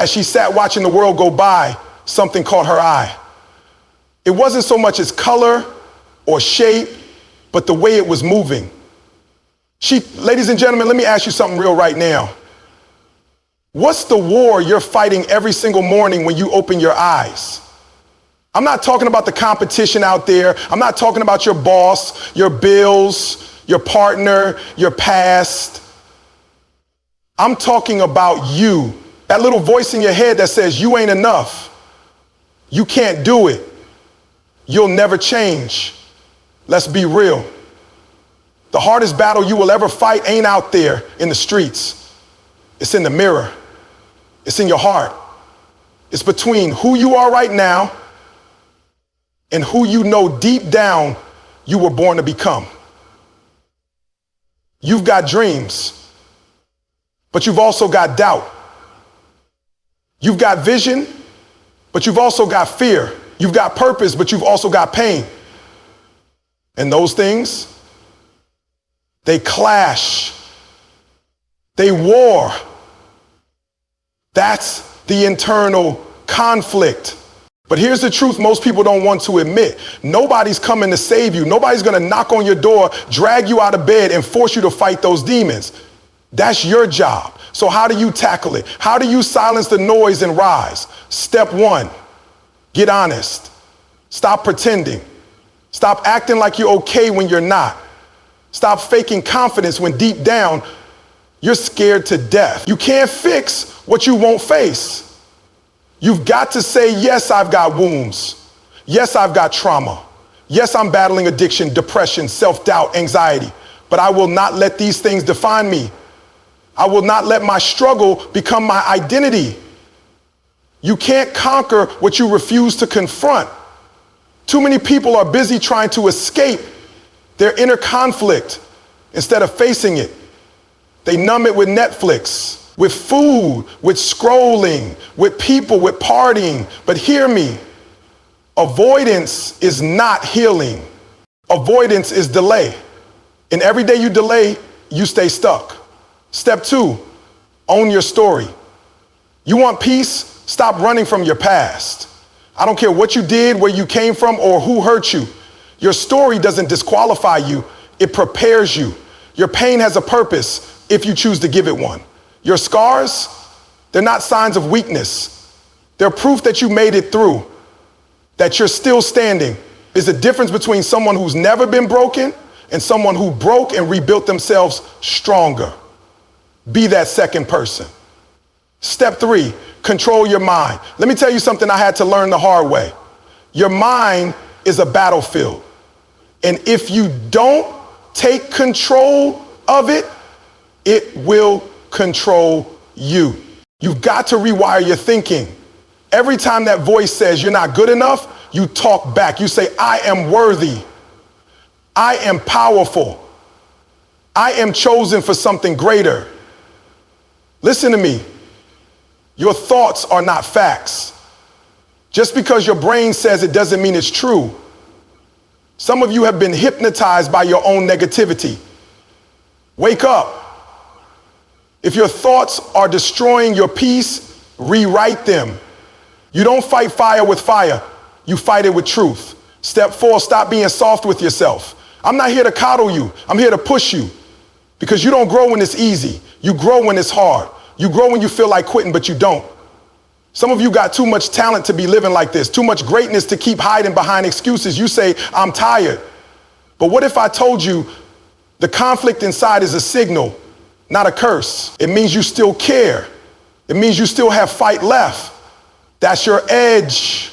As she sat watching the world go by, something caught her eye. It wasn't so much its color or shape, but the way it was moving. Ladies and gentlemen, let me ask you something real right now. What's the war you're fighting every single morning when you open your eyes? I'm not talking about the competition out there. I'm not talking about your boss, your bills, your partner, your past. I'm talking about you. That little voice in your head that says you ain't enough. You can't do it. You'll never change. Let's be real. The hardest battle you will ever fight ain't out there in the streets. It's in the mirror. It's in your heart. It's between who you are right now and who you know deep down you were born to become. You've got dreams, but you've also got doubt. You've got vision, but you've also got fear. You've got purpose, but you've also got pain. And those things, they clash. They war. That's the internal conflict. But here's the truth most people don't want to admit. Nobody's coming to save you. Nobody's going to knock on your door, drag you out of bed, and force you to fight those demons. That's your job. So how do you tackle it? How do you silence the noise and rise? Step one, get honest. Stop pretending. Stop acting like you're okay when you're not. Stop faking confidence when deep down you're scared to death. You can't fix what you won't face. You've got to say, yes, I've got wounds. Yes, I've got trauma. Yes, I'm battling addiction, depression, self-doubt, anxiety. But I will not let these things define me. I will not let my struggle become my identity. You can't conquer what you refuse to confront. Too many people are busy trying to escape their inner conflict instead of facing it. They numb it with Netflix, with food, with scrolling, with people, with partying. But hear me, avoidance is not healing. Avoidance is delay. And every day you delay, you stay stuck. Step two, own your story. You want peace? Stop running from your past. I don't care what you did, where you came from, or who hurt you. Your story doesn't disqualify you. It prepares you. Your pain has a purpose if you choose to give it one. Your scars, they're not signs of weakness. They're proof that you made it through, that you're still standing. There's a difference between someone who's never been broken and someone who broke and rebuilt themselves stronger. Be that second person. Step three, control your mind. Let me tell you something I had to learn the hard way. Your mind is a battlefield. And if you don't take control of it, it will control you. You've got to rewire your thinking. Every time that voice says you're not good enough, you talk back. You say, I am worthy. I am powerful. I am chosen for something greater. Listen to me. Your thoughts are not facts. Just because your brain says it doesn't mean it's true. Some of you have been hypnotized by your own negativity. Wake up. If your thoughts are destroying your peace, rewrite them. You don't fight fire with fire. You fight it with truth. Step four, stop being soft with yourself. I'm not here to coddle you. I'm here to push you. Because you don't grow when it's easy. You grow when it's hard. You grow when you feel like quitting, but you don't. Some of you got too much talent to be living like this, too much greatness to keep hiding behind excuses. You say, I'm tired. But what if I told you the conflict inside is a signal, not a curse? It means you still care. It means you still have fight left. That's your edge.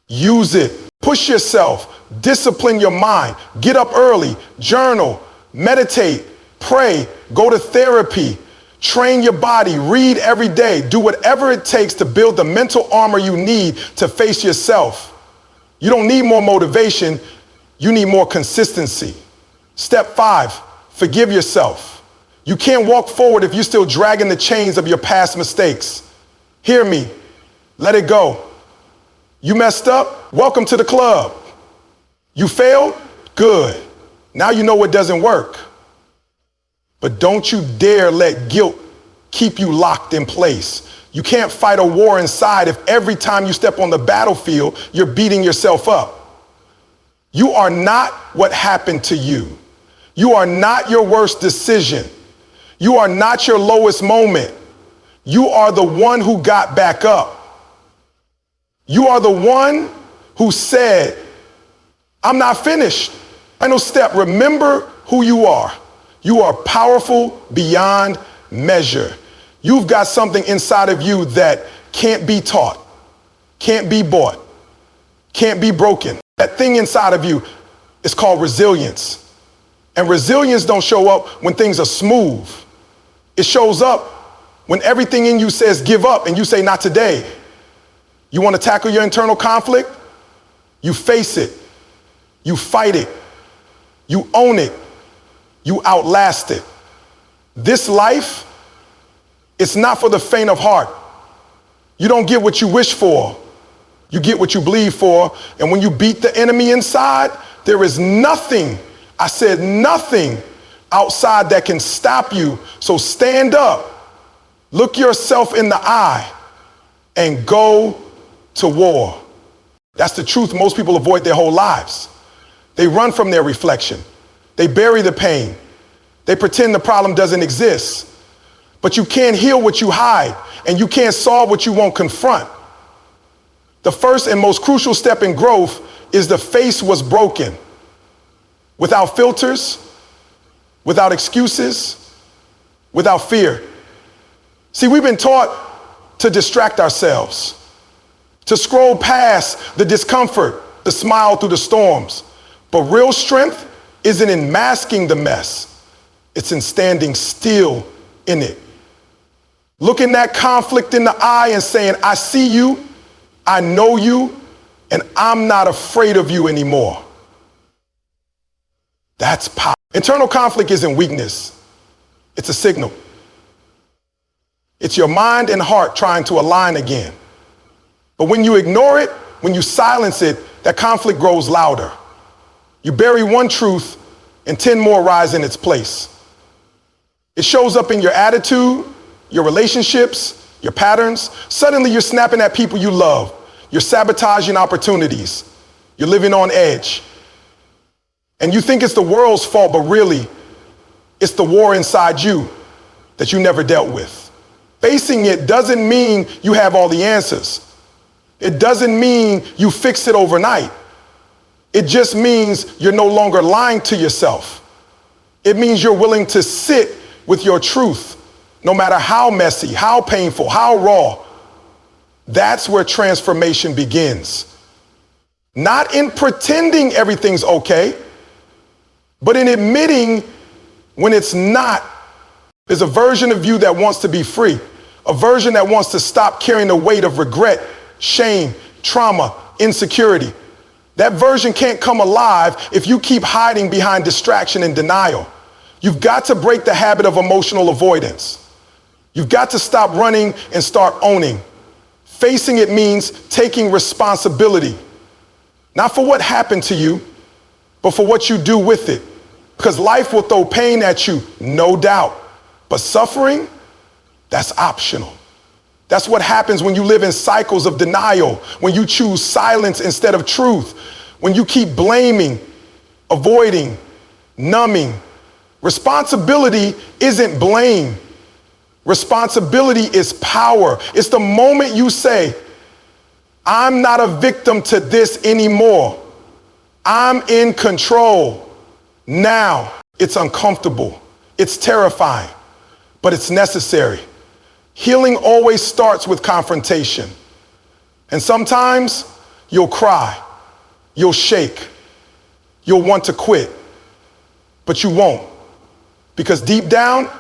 Use it. Push yourself. Discipline your mind. Get up early. Journal. Meditate. Pray. Go to therapy. Train your body. Read every day. Do whatever it takes to build the mental armor you need to face yourself. You don't need more motivation. You need more consistency. Step five, forgive yourself. You can't walk forward if you're still dragging the chains of your past mistakes. Hear me. Let it go. You messed up? Welcome to the club. You failed? Good. Now you know what doesn't work. But don't you dare let guilt keep you locked in place. You can't fight a war inside if every time you step on the battlefield, you're beating yourself up. You are not what happened to you. You are not your worst decision. You are not your lowest moment. You are the one who got back up. You are the one who said, I'm not finished. Final step, remember who you are. You are powerful beyond measure. You've got something inside of you that can't be taught, can't be bought, can't be broken. That thing inside of you is called resilience. And resilience don't show up when things are smooth. It shows up when everything in you says give up and you say not today. You want to tackle your internal conflict? You face it. You fight it. You own it. You outlast it. This life, it's not for the faint of heart. You don't get what you wish for. You get what you believe for. And when you beat the enemy inside, there is nothing, I said nothing outside that can stop you. So stand up, look yourself in the eye, and go to war. That's the truth most people avoid their whole lives. They run from their reflection. They bury the pain. They pretend the problem doesn't exist. But you can't heal what you hide, and you can't solve what you won't confront. The first and most crucial step in growth is to face what's broken. Without filters, without excuses, without fear. See, we've been taught to distract ourselves, to scroll past the discomfort, to smile through the storms. But real strength isn't in masking the mess. It's in standing still in it. Looking that conflict in the eye and saying, I see you, I know you, and I'm not afraid of you anymore. That's power. Internal conflict isn't weakness. It's a signal. It's your mind and heart trying to align again. But when you ignore it, when you silence it, that conflict grows louder. You bury one truth and 10 more rise in its place. It shows up in your attitude, your relationships, your patterns. Suddenly you're snapping at people you love. You're sabotaging opportunities. You're living on edge. And you think it's the world's fault, but really, it's the war inside you that you never dealt with. Facing it doesn't mean you have all the answers. It doesn't mean you fix it overnight. It just means you're no longer lying to yourself. It means you're willing to sit with your truth, no matter how messy, how painful, how raw. That's where transformation begins. Not in pretending everything's okay, but in admitting when it's not. There's a version of you that wants to be free, a version that wants to stop carrying the weight of regret, shame, trauma, insecurity. That version can't come alive if you keep hiding behind distraction and denial. You've got to break the habit of emotional avoidance. You've got to stop running and start owning. Facing it means taking responsibility, not for what happened to you, but for what you do with it. Because life will throw pain at you, no doubt. But suffering, that's optional. That's what happens when you live in cycles of denial, when you choose silence instead of truth, when you keep blaming, avoiding, numbing. Responsibility isn't blame. Responsibility is power. It's the moment you say, I'm not a victim to this anymore. I'm in control. Now, it's uncomfortable. It's terrifying, but it's necessary. Healing always starts with confrontation. And sometimes you'll cry, you'll shake, you'll want to quit, but you won't. Because deep down,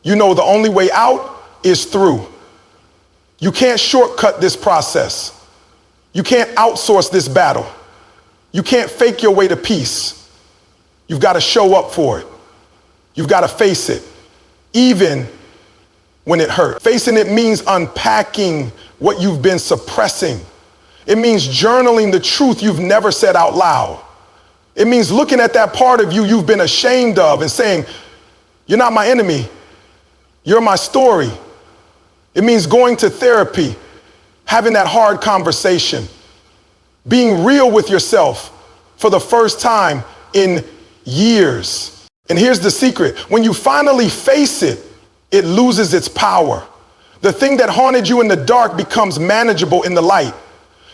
you know the only way out is through. You can't shortcut this process. You can't outsource this battle. You can't fake your way to peace. You've got to show up for it. You've got to face it, even when it hurts. Facing it means unpacking what you've been suppressing. It means journaling the truth you've never said out loud. It means looking at that part of you you've been ashamed of and saying, you're not my enemy. You're my story. It means going to therapy, having that hard conversation, being real with yourself for the first time in years. And here's the secret. When you finally face it, it loses its power. The thing that haunted you in the dark becomes manageable in the light.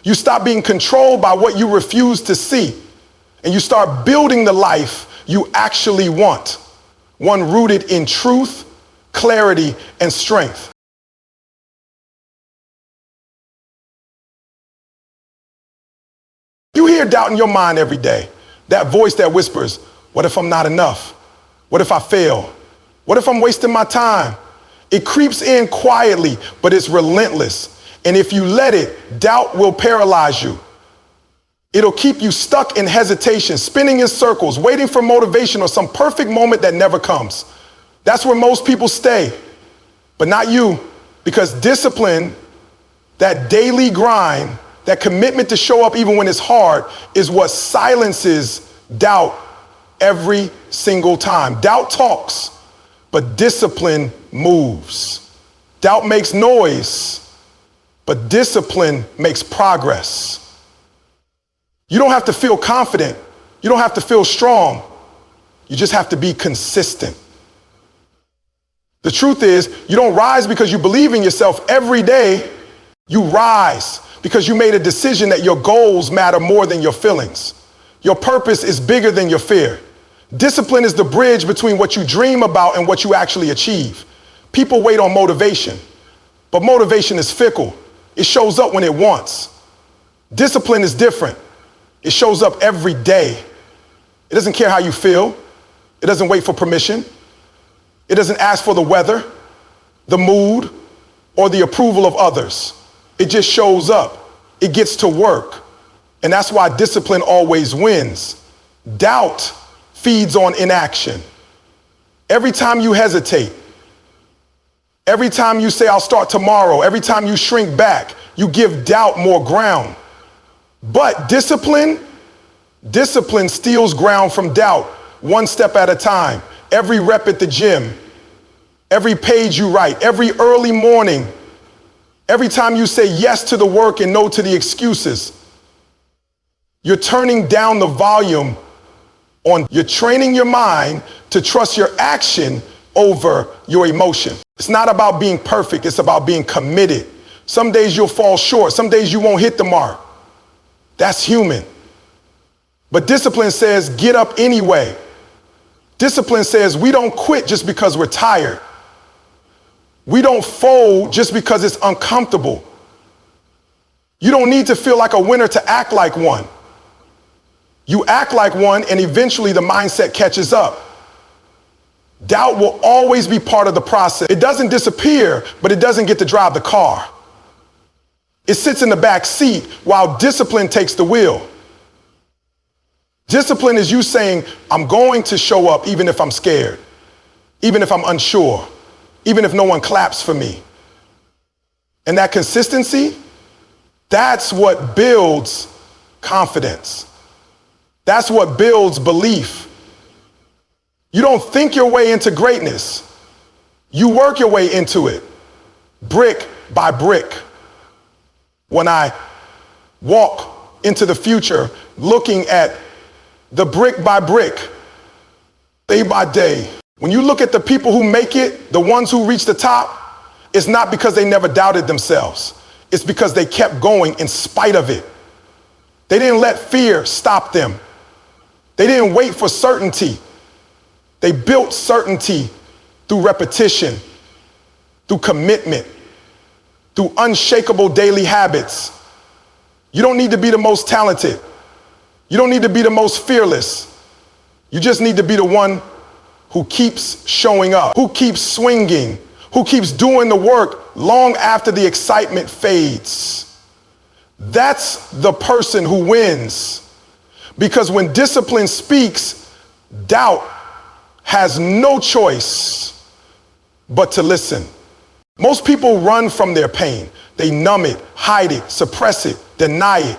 You stop being controlled by what you refuse to see, and you start building the life you actually want, one rooted in truth, clarity, and strength. You hear doubt in your mind every day, that voice that whispers, what if I'm not enough? What if I fail? What if I'm wasting my time? It creeps in quietly, but it's relentless. And if you let it, doubt will paralyze you. It'll keep you stuck in hesitation, spinning in circles, waiting for motivation or some perfect moment that never comes. That's where most people stay, but not you, because discipline, that daily grind, that commitment to show up even when it's hard, is what silences doubt every single time. Doubt talks, but discipline moves. Doubt makes noise, but discipline makes progress. You don't have to feel confident. You don't have to feel strong. You just have to be consistent. The truth is, you don't rise because you believe in yourself every day. You rise because you made a decision that your goals matter more than your feelings. Your purpose is bigger than your fear. Discipline is the bridge between what you dream about and what you actually achieve. People wait on motivation, but motivation is fickle. It shows up when it wants. Discipline is different. It shows up every day. It doesn't care how you feel. It doesn't wait for permission. It doesn't ask for the weather, the mood, or the approval of others. It just shows up. It gets to work. And that's why discipline always wins. Doubt feeds on inaction. Every time you hesitate, every time you say, I'll start tomorrow, every time you shrink back, you give doubt more ground. But discipline steals ground from doubt, one step at a time. Every rep at the gym, every page you write, every early morning, every time you say yes to the work and no to the excuses, you're turning down the volume you're training your mind to trust your action over your emotion. It's not about being perfect, it's about being committed. Some days you'll fall short, some days you won't hit the mark. That's human. But discipline says, get up anyway. Discipline says we don't quit just because we're tired. We don't fold just because it's uncomfortable. You don't need to feel like a winner to act like one. You act like one, and eventually the mindset catches up. Doubt will always be part of the process. It doesn't disappear, but it doesn't get to drive the car. It sits in the back seat while discipline takes the wheel. Discipline is you saying, I'm going to show up even if I'm scared, even if I'm unsure, even if no one claps for me. And that consistency, that's what builds confidence. That's what builds belief. You don't think your way into greatness. You work your way into it, brick by brick. When I walk into the future, looking at the brick by brick, day by day. When you look at the people who make it, the ones who reach the top, it's not because they never doubted themselves. It's because they kept going in spite of it. They didn't let fear stop them. They didn't wait for certainty. They built certainty through repetition, through commitment, through unshakable daily habits. You don't need to be the most talented. You don't need to be the most fearless. You just need to be the one who keeps showing up, who keeps swinging, who keeps doing the work long after the excitement fades. That's the person who wins. Because when discipline speaks, doubt has no choice but to listen. Most people run from their pain. They numb it, hide it, suppress it, deny it.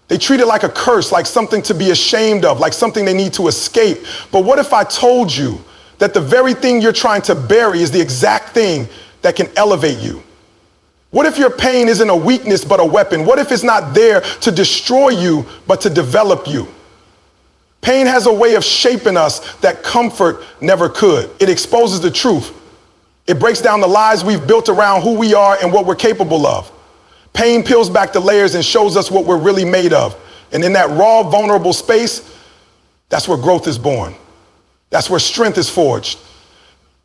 They treat it like a curse, like something to be ashamed of, like something they need to escape. But what if I told you that the very thing you're trying to bury is the exact thing that can elevate you? What if your pain isn't a weakness but a weapon? What if it's not there to destroy you but to develop you? Pain has a way of shaping us that comfort never could. It exposes the truth. It breaks down the lies we've built around who we are and what we're capable of. Pain peels back the layers and shows us what we're really made of. And in that raw, vulnerable space, that's where growth is born. That's where strength is forged.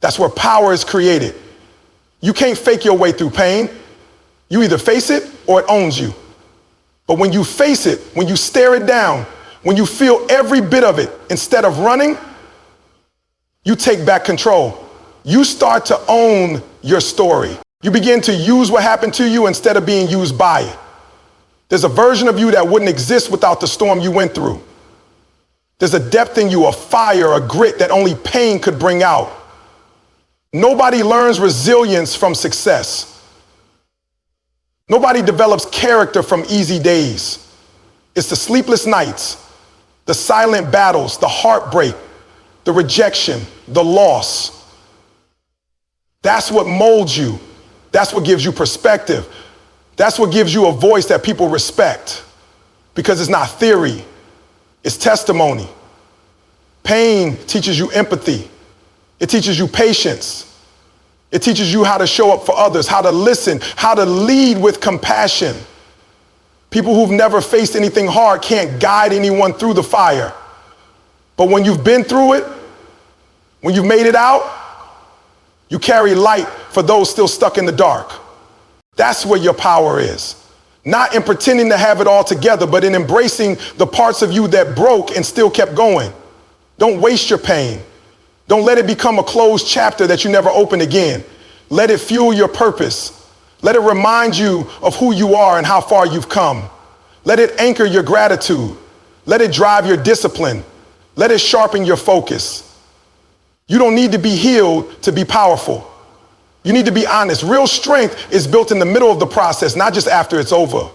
That's where power is created. You can't fake your way through pain. You either face it or it owns you. But when you face it, when you stare it down, when you feel every bit of it, instead of running, you take back control. You start to own your story. You begin to use what happened to you instead of being used by it. There's a version of you that wouldn't exist without the storm you went through. There's a depth in you, a fire, a grit that only pain could bring out. Nobody learns resilience from success. Nobody develops character from easy days. It's the sleepless nights, the silent battles, the heartbreak, the rejection, the loss. That's what molds you. That's what gives you perspective. That's what gives you a voice that people respect, because it's not theory, it's testimony. Pain teaches you empathy. It teaches you patience. It teaches you how to show up for others, how to listen, how to lead with compassion. People who've never faced anything hard can't guide anyone through the fire. But when you've been through it, when you've made it out, you carry light for those still stuck in the dark. That's where your power is. Not in pretending to have it all together, but in embracing the parts of you that broke and still kept going. Don't waste your pain. Don't let it become a closed chapter that you never open again. Let it fuel your purpose. Let it remind you of who you are and how far you've come. Let it anchor your gratitude. Let it drive your discipline. Let it sharpen your focus. You don't need to be healed to be powerful. You need to be honest. Real strength is built in the middle of the process, not just after it's over.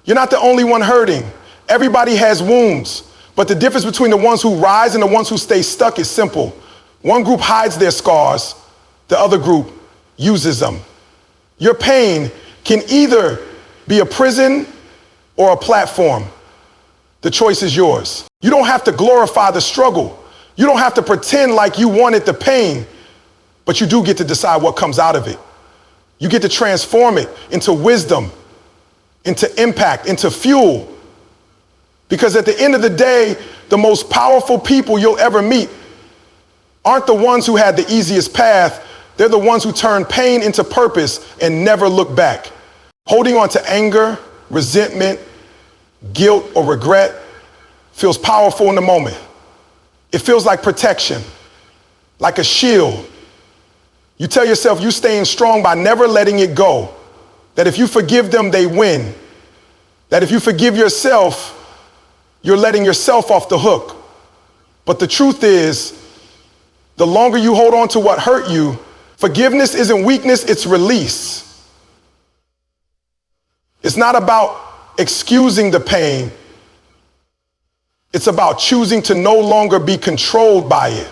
You're not the only one hurting. Everybody has wounds, but the difference between the ones who rise and the ones who stay stuck is simple. One group hides their scars, the other group uses them. Your pain can either be a prison or a platform. The choice is yours. You don't have to glorify the struggle. You don't have to pretend like you wanted the pain, but you do get to decide what comes out of it. You get to transform it into wisdom, into impact, into fuel. Because at the end of the day, the most powerful people you'll ever meet aren't the ones who had the easiest path. They're the ones who turn pain into purpose and never look back. Holding on to anger, resentment, guilt, or regret feels powerful in the moment. It feels like protection, like a shield. You tell yourself you're staying strong by never letting it go. That if you forgive them, they win. That if you forgive yourself, you're letting yourself off the hook. But the truth is, the longer you hold on to what hurt you, forgiveness isn't weakness, it's release. It's not about excusing the pain. It's about choosing to no longer be controlled by it.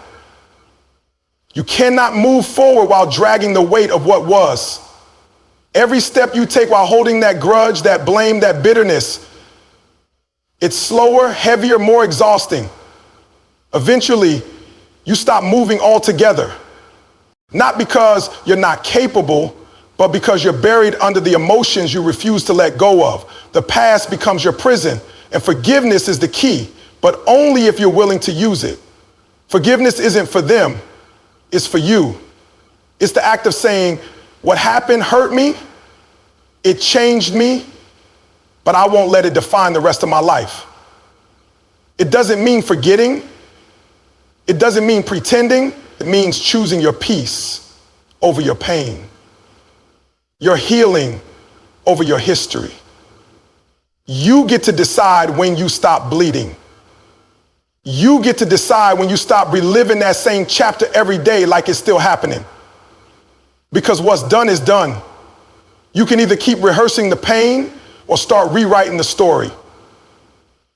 You cannot move forward while dragging the weight of what was. Every step you take while holding that grudge, that blame, that bitterness, it's slower, heavier, more exhausting. Eventually, you stop moving altogether. Not because you're not capable, but because you're buried under the emotions you refuse to let go of. The past becomes your prison, and forgiveness is the key, but only if you're willing to use it. Forgiveness isn't for them, it's for you. It's the act of saying, what happened hurt me, it changed me, but I won't let it define the rest of my life. It doesn't mean forgetting. It doesn't mean pretending. It means choosing your peace over your pain, your healing over your history. You get to decide when you stop bleeding. You get to decide when you stop reliving that same chapter every day like it's still happening. Because what's done is done. You can either keep rehearsing the pain or start rewriting the story.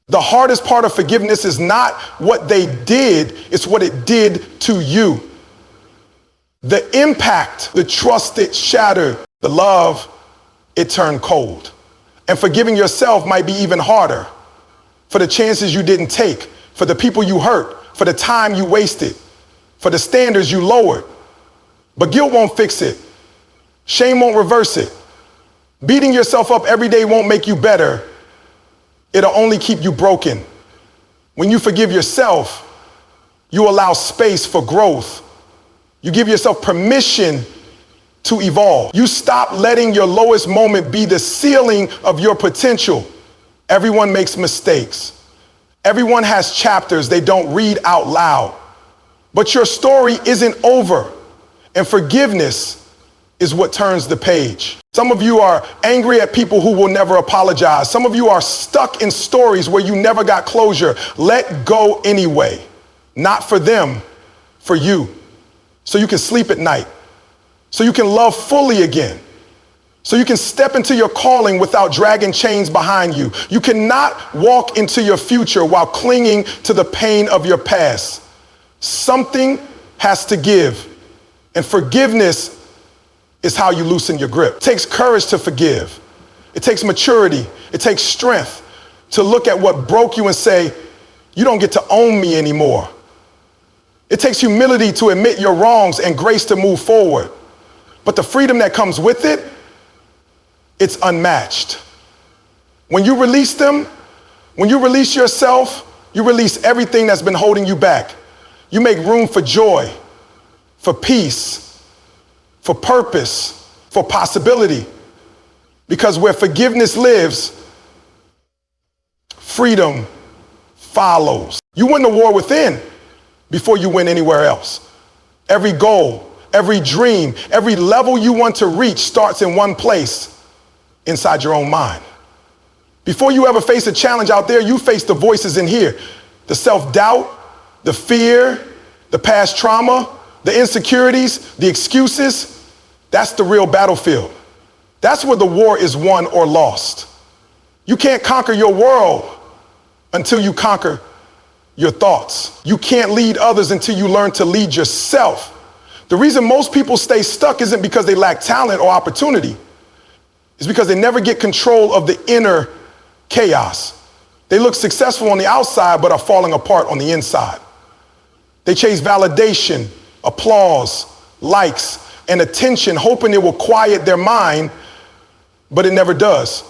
The hardest part of forgiveness is not what they did, it's what it did to you. The impact, the trust it shattered, the love it turned cold. And forgiving yourself might be even harder for the chances you didn't take, for the people you hurt, for the time you wasted, for the standards you lowered. But guilt won't fix it. Shame won't reverse it. Beating yourself up every day won't make you better. It'll only keep you broken. When you forgive yourself, you allow space for growth. You give yourself permission to evolve. You stop letting your lowest moment be the ceiling of your potential. Everyone makes mistakes. Everyone has chapters they don't read out loud. But your story isn't over, and forgiveness is what turns the page. Some of you are angry at people who will never apologize. Some of you are stuck in stories where you never got closure. Let go anyway. Not for them, for you. So you can sleep at night. So you can love fully again. So you can step into your calling without dragging chains behind you. You cannot walk into your future while clinging to the pain of your past. Something has to give. And forgiveness is how you loosen your grip. It takes courage to forgive. It takes maturity. It takes strength to look at what broke you and say, you don't get to own me anymore. It takes humility to admit your wrongs and grace to move forward. But the freedom that comes with it, it's unmatched. When you release them, when you release yourself, you release everything that's been holding you back. You make room for joy, for peace, for purpose, for possibility. Because where forgiveness lives, freedom follows. You win the war within before you win anywhere else. Every goal, every dream, every level you want to reach starts in one place, inside your own mind. Before you ever face a challenge out there, you face the voices in here. The self-doubt, the fear, the past trauma, the insecurities, the excuses. That's the real battlefield. That's where the war is won or lost. You can't conquer your world until you conquer your thoughts. You can't lead others until you learn to lead yourself. The reason most people stay stuck isn't because they lack talent or opportunity. It's because they never get control of the inner chaos. They look successful on the outside, but are falling apart on the inside. They chase validation, applause, likes, and attention, hoping it will quiet their mind, but it never does.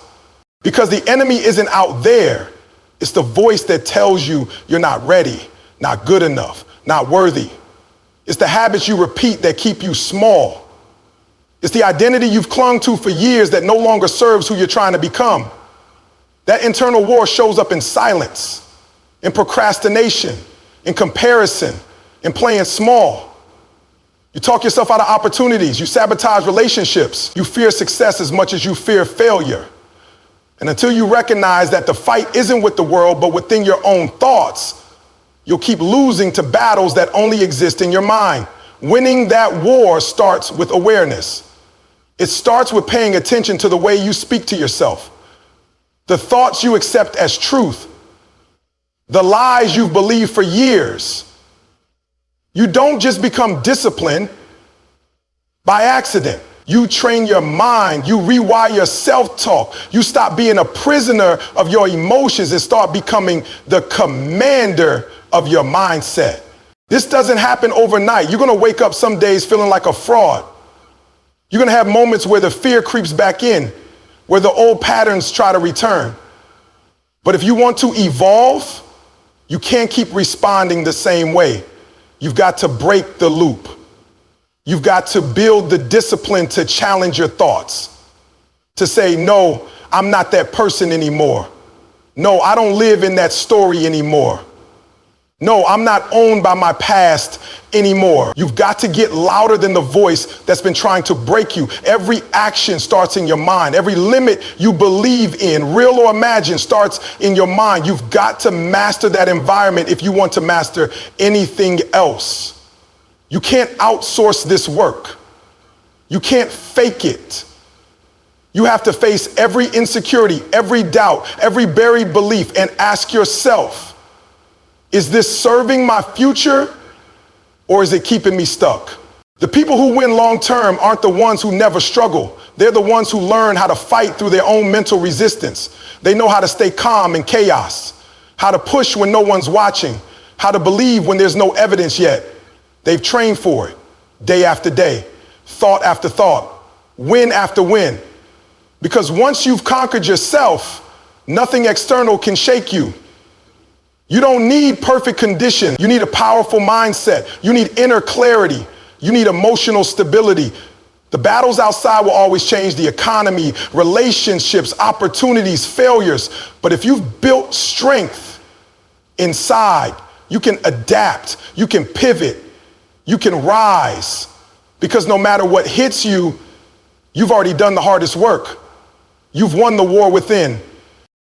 Because the enemy isn't out there. It's the voice that tells you you're not ready, not good enough, not worthy. It's the habits you repeat that keep you small. It's the identity you've clung to for years that no longer serves who you're trying to become. That internal war shows up in silence, in procrastination, in comparison, in playing small. You talk yourself out of opportunities. You sabotage relationships. You fear success as much as you fear failure. And until you recognize that the fight isn't with the world, but within your own thoughts, you'll keep losing to battles that only exist in your mind. Winning that war starts with awareness. It starts with paying attention to the way you speak to yourself, the thoughts you accept as truth, the lies you've believed for years. You don't just become disciplined by accident. You train your mind, you rewire your self-talk, you stop being a prisoner of your emotions and start becoming the commander of your mindset. This doesn't happen overnight. You're gonna wake up some days feeling like a fraud. You're gonna have moments where the fear creeps back in, where the old patterns try to return. But if you want to evolve, you can't keep responding the same way. You've got to break the loop. You've got to build the discipline to challenge your thoughts, to say, no, I'm not that person anymore. No, I don't live in that story anymore. No, I'm not owned by my past anymore. You've got to get louder than the voice that's been trying to break you. Every action starts in your mind. Every limit you believe in, real or imagined, starts in your mind. You've got to master that environment if you want to master anything else. You can't outsource this work. You can't fake it. You have to face every insecurity, every doubt, every buried belief, and ask yourself, is this serving my future or is it keeping me stuck? The people who win long term aren't the ones who never struggle. They're the ones who learn how to fight through their own mental resistance. They know how to stay calm in chaos, how to push when no one's watching, how to believe when there's no evidence yet. They've trained for it day after day, thought after thought, win after win. Because once you've conquered yourself, nothing external can shake you. You don't need perfect condition. You need a powerful mindset. You need inner clarity. You need emotional stability. The battles outside will always change the economy, relationships, opportunities, failures. But if you've built strength inside, you can adapt, you can pivot, you can rise. Because no matter what hits you, you've already done the hardest work. You've won the war within.